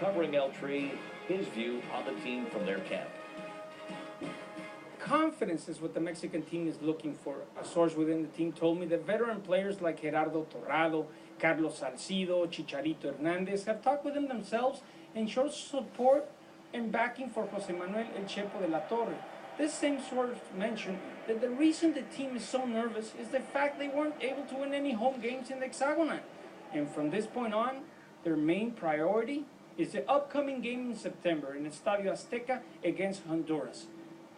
covering El Tri, his view on the team from their camp. Confidence is what the Mexican team is looking for. A source within the team told me that veteran players like Gerardo Torrado, Carlos Salcido, Chicharito Hernandez have talked with him themselves and showed support and backing for Jose Manuel El Chepo de la Torre. This same source mentioned that the reason the team is so nervous is the fact they weren't able to win any home games in the Hexagonal. And from this point on, their main priority is the upcoming game in September in Estadio Azteca against Honduras.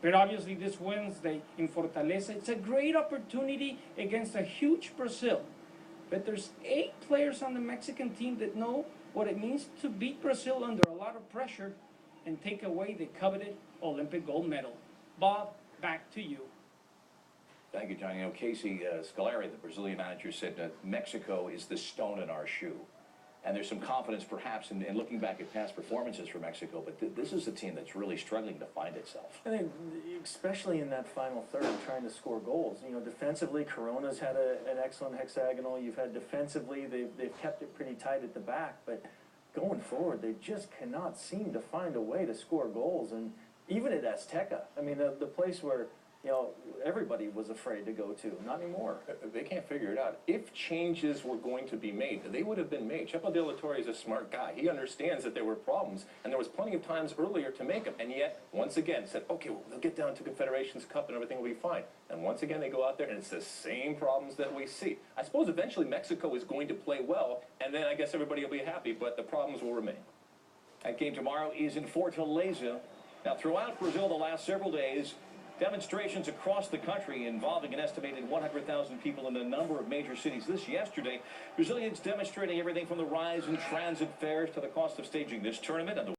But obviously this Wednesday in Fortaleza, it's a great opportunity against a huge Brazil. But there's 8 players on the Mexican team that know what it means to beat Brazil under a lot of pressure and take away the coveted Olympic gold medal. Bob, back to you. Thank you, Johnny. Casey Scolari, the Brazilian manager, said that Mexico is the stone in our shoe. And there's some confidence perhaps in looking back at past performances for Mexico, but this is a team that's really struggling to find itself. I think especially in that final third, trying to score goals. You know, defensively, Corona's had an excellent hexagonal. You've had defensively, they've kept it pretty tight at the back, but going forward, they just cannot seem to find a way to score goals. And even at Azteca, I mean, the place where, you know, everybody was afraid to go to. Not anymore. They can't figure it out. If changes were going to be made, they would have been made. Chepo de la Torre is a smart guy. He understands that there were problems, and there was plenty of times earlier to make them. And yet, once again, said, okay, well, they'll get down to Confederations Cup and everything will be fine. And once again, they go out there, and it's the same problems that we see. I suppose eventually Mexico is going to play well, and then I guess everybody will be happy, but the problems will remain. That game tomorrow is in Fortaleza. Now, throughout Brazil the last several days, demonstrations across the country involving an estimated 100,000 people in a number of major cities. This yesterday, Brazilians demonstrating everything from the rise in transit fares to the cost of staging this tournament and the